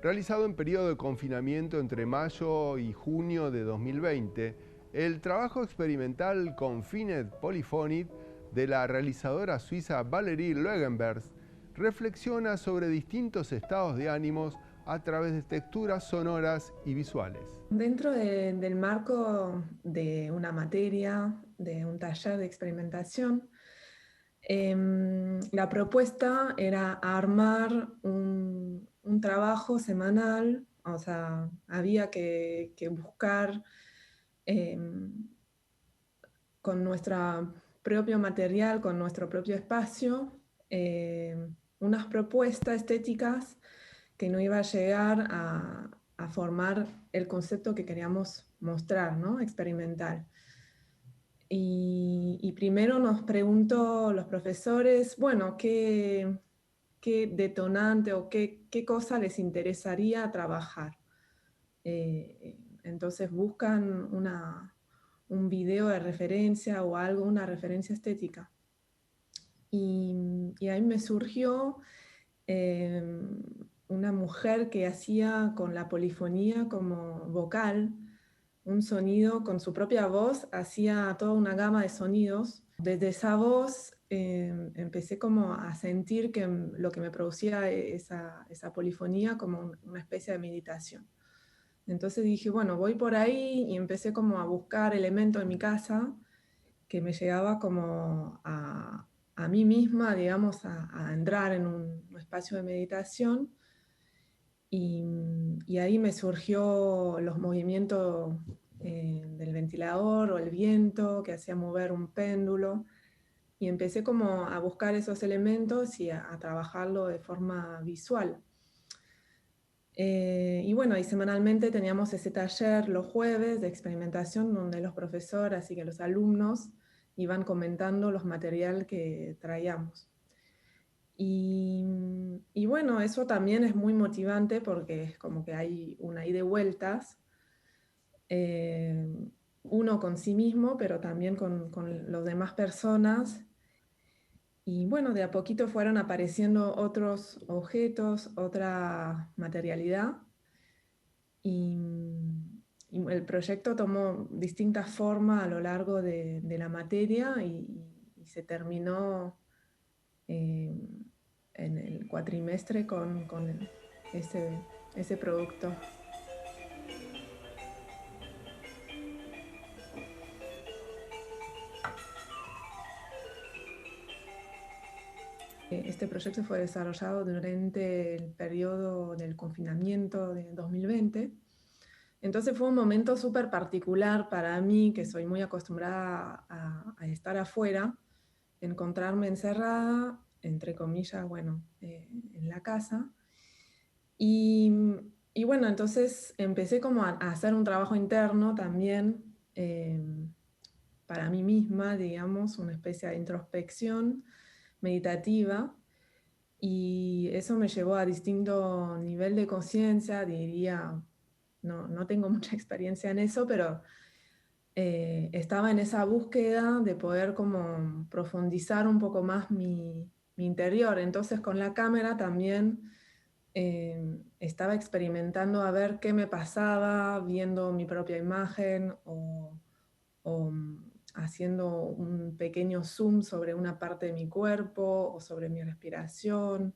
Realizado en periodo de confinamiento entre mayo y junio de 2020, el trabajo experimental Confined Polyphonic de la realizadora suiza Valerie Loegenbergs reflexiona sobre distintos estados de ánimos a través de texturas sonoras y visuales. Dentro del marco de una materia, de un taller de experimentación, la propuesta era armar un trabajo semanal, o sea, había que buscar con nuestro propio material, con nuestro propio espacio, unas propuestas estéticas que no iba a llegar a formar el concepto que queríamos mostrar, ¿no? Experimental. Y primero nos preguntó los profesores, bueno, qué detonante o qué cosa les interesaría trabajar. Entonces buscan un video de referencia o algo, una referencia estética. Y ahí me surgió una mujer que hacía con la polifonía como vocal, un sonido con su propia voz, hacía toda una gama de sonidos. Desde esa voz empecé como a sentir que lo que me producía esa polifonía como una especie de meditación. Entonces dije, bueno, voy por ahí y empecé como a buscar elementos en mi casa que me llegaba como a mí misma, digamos, a entrar en un espacio de meditación y ahí me surgió los movimientos del ventilador o el viento que hacía mover un péndulo y empecé como a buscar esos elementos y a trabajarlo de forma visual. Y bueno, y semanalmente teníamos ese taller los jueves de experimentación donde los profesores y que los alumnos iban comentando los materiales que traíamos. Y bueno, eso también es muy motivante porque es como que hay una ida y vueltas, eh, uno con sí mismo, pero también con las demás personas. Y bueno, de a poquito fueron apareciendo otros objetos, otra materialidad. Y el proyecto tomó distintas formas a lo largo de la materia y se terminó eh, en el cuatrimestre con ese producto. Este proyecto fue desarrollado durante el periodo del confinamiento de 2020. Entonces fue un momento súper particular para mí, que soy muy acostumbrada a estar afuera, encontrarme encerrada, entre comillas, bueno, en la casa. Y, y bueno, entonces empecé como a hacer un trabajo interno también para mí misma, digamos, una especie de introspección meditativa. Y eso me llevó a distinto nivel de conciencia, diría, no tengo mucha experiencia en eso, pero estaba en esa búsqueda de poder como profundizar un poco más mi interior. Entonces con la cámara también estaba experimentando a ver qué me pasaba, viendo mi propia imagen o haciendo un pequeño zoom sobre una parte de mi cuerpo o sobre mi respiración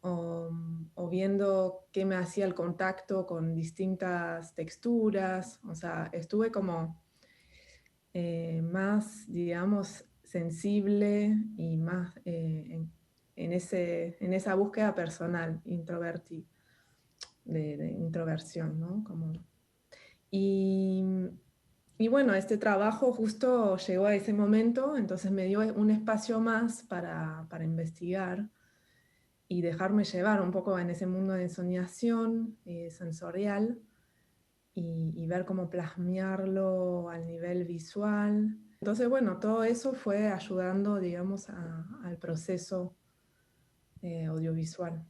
o viendo qué me hacía el contacto con distintas texturas. O sea, estuve como más, digamos, sensible y más en esa búsqueda personal, de introversión, ¿no? Y, y bueno, este trabajo justo llegó a ese momento, entonces me dio un espacio más para investigar y dejarme llevar un poco en ese mundo de ensoñación sensorial y ver cómo plasmarlo al nivel visual. Entonces, bueno, todo eso fue ayudando, digamos, al proceso audiovisual.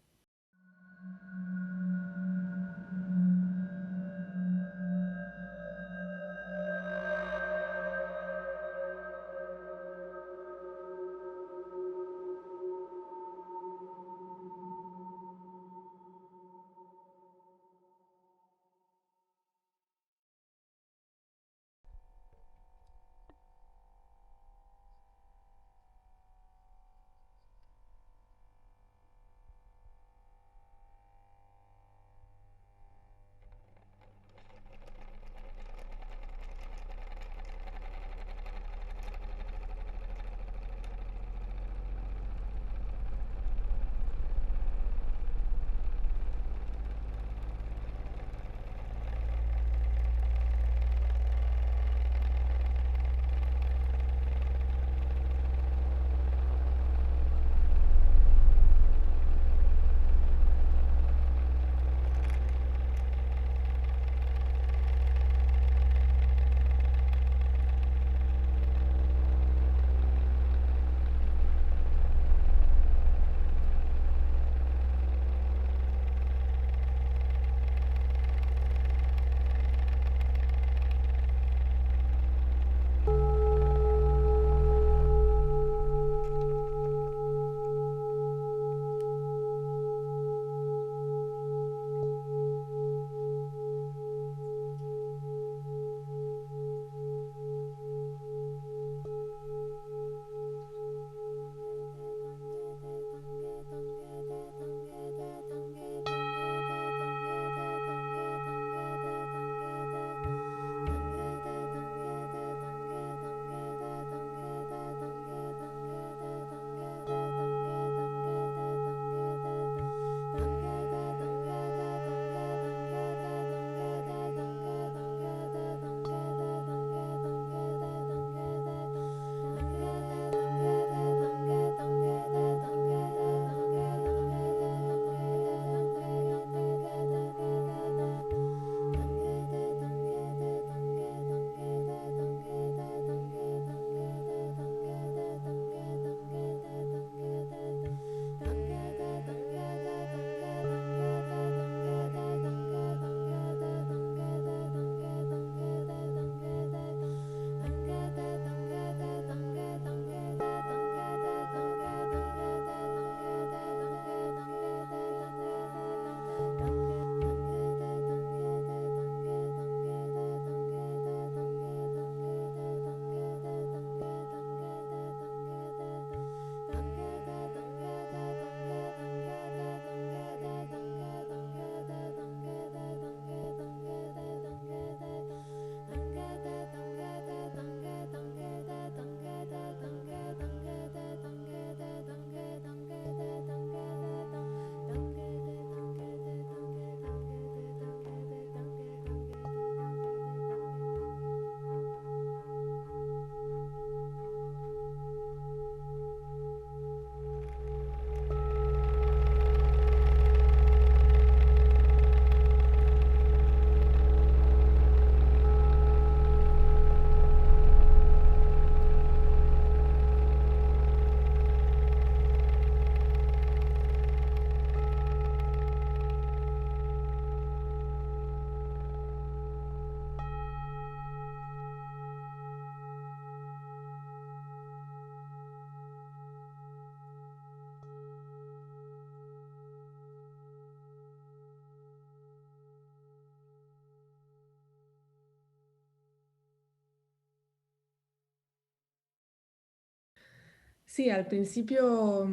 Sí, al principio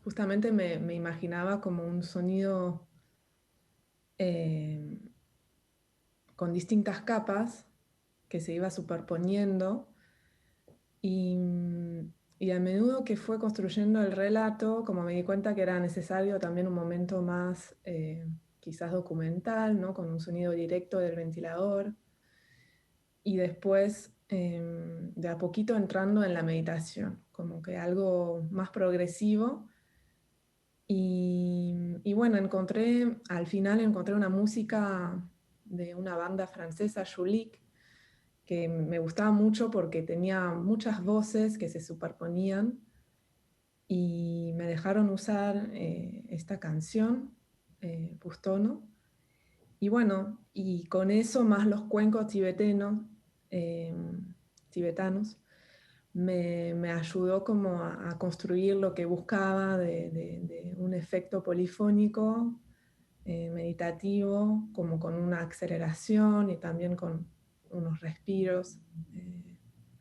justamente me imaginaba como un sonido eh, con distintas capas que se iba superponiendo y, y a menudo que fue construyendo el relato, como me di cuenta que era necesario también un momento más quizás documental, ¿no? Con un sonido directo del ventilador y después de a poquito entrando en la meditación, como que algo más progresivo. Y bueno, al final encontré una música de una banda francesa, Julik, que me gustaba mucho porque tenía muchas voces que se superponían y me dejaron usar esta canción, Pustono. Y bueno, y con eso más los cuencos eh, tibetanos, me ayudó como a construir lo que buscaba de un efecto polifónico, meditativo, como con una aceleración y también con unos respiros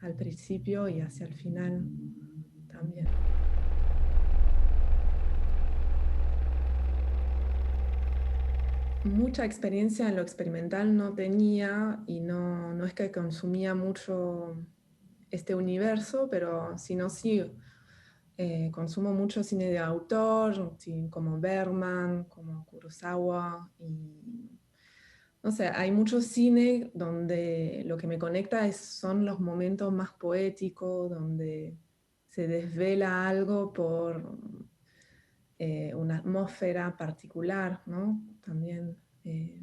al principio y hacia el final también. Mucha experiencia en lo experimental no tenía y no es que consumía mucho este universo, pero sino sí consumo mucho cine de autor, sí, como Bergman, como Kurosawa y no sé, hay mucho cine donde lo que me conecta son los momentos más poéticos, donde se desvela algo por una atmósfera particular, ¿no? También eh,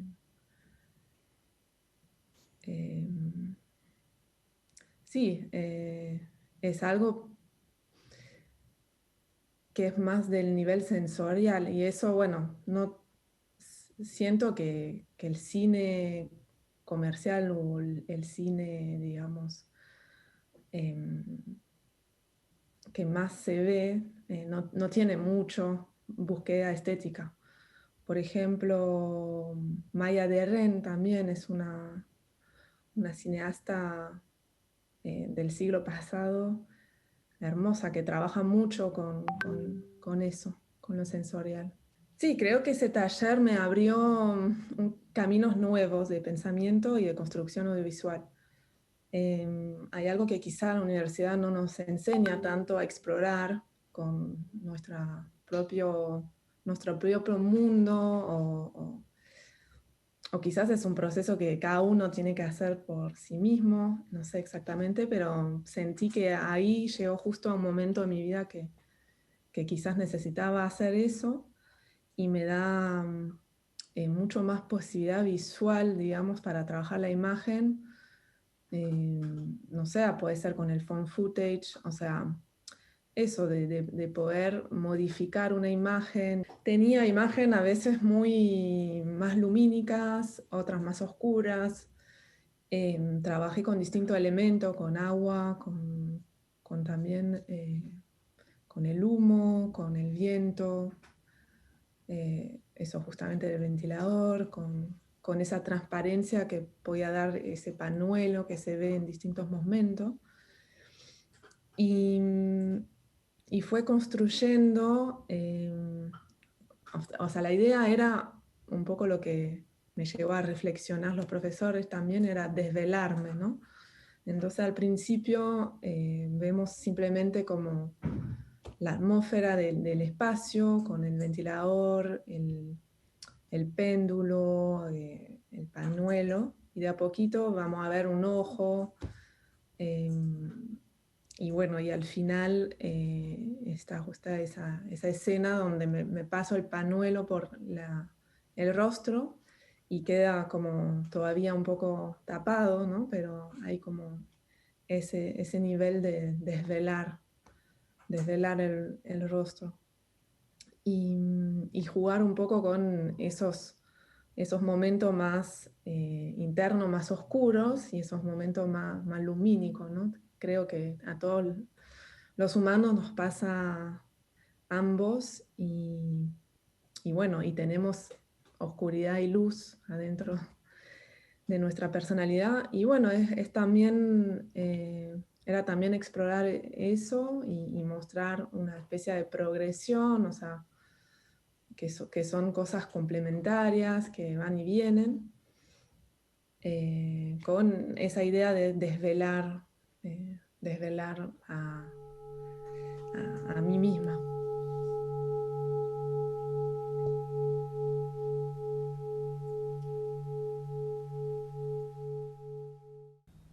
sí, es algo que es más del nivel sensorial y eso, bueno, no siento que el cine comercial o el cine, digamos, em, que más se ve, no tiene mucho búsqueda estética. Por ejemplo, Maya Deren también es una cineasta del siglo pasado, hermosa, que trabaja mucho con eso, con lo sensorial. Sí, creo que ese taller me abrió caminos nuevos de pensamiento y de construcción audiovisual. Hay algo que quizá la universidad no nos enseña tanto a explorar con nuestro propio mundo o quizás es un proceso que cada uno tiene que hacer por sí mismo, no sé exactamente, pero sentí que ahí llegó justo a un momento de mi vida que quizás necesitaba hacer eso y me da mucho más posibilidad visual, digamos, para trabajar la imagen. No sé, puede ser con el phone footage, o sea, eso de poder modificar una imagen. Tenía imagen a veces muy más lumínicas, otras más oscuras. Trabajé con distintos elementos, con agua, con también con el humo, con el viento, eso justamente del ventilador, con esa transparencia que podía dar ese pañuelo que se ve en distintos momentos. Y, y fue construyendo, o sea, la idea era un poco lo que me llevó a reflexionar los profesores también, era desvelarme, ¿no? Entonces al principio vemos simplemente como la atmósfera del espacio con el ventilador, el péndulo, el pañuelo, y de a poquito vamos a ver un ojo, eh, y bueno, y al final está justa esa escena donde me paso el pañuelo por el rostro y queda como todavía un poco tapado, ¿no? Pero hay como ese nivel de desvelar el rostro. Y jugar un poco con esos momentos más internos, más oscuros y esos momentos más lumínicos, ¿no? Creo que a todos los humanos nos pasa ambos y bueno, y tenemos oscuridad y luz adentro de nuestra personalidad y bueno, es también era también explorar eso y mostrar una especie de progresión, o sea, que son cosas complementarias, que van y vienen, con esa idea de desvelar a mí misma.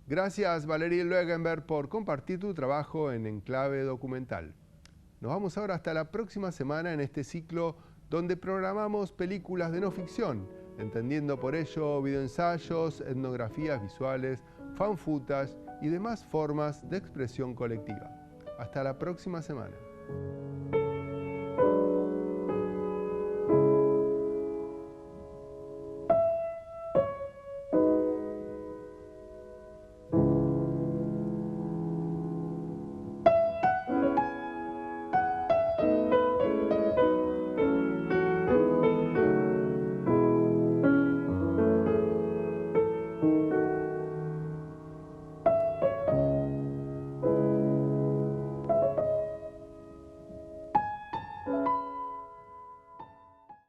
Gracias Valerie Luegenberg por compartir tu trabajo en Enclave Documental. Nos vamos ahora hasta la próxima semana en este ciclo donde programamos películas de no ficción, entendiendo por ello videoensayos, etnografías visuales, fan footage y demás formas de expresión colectiva. Hasta la próxima semana.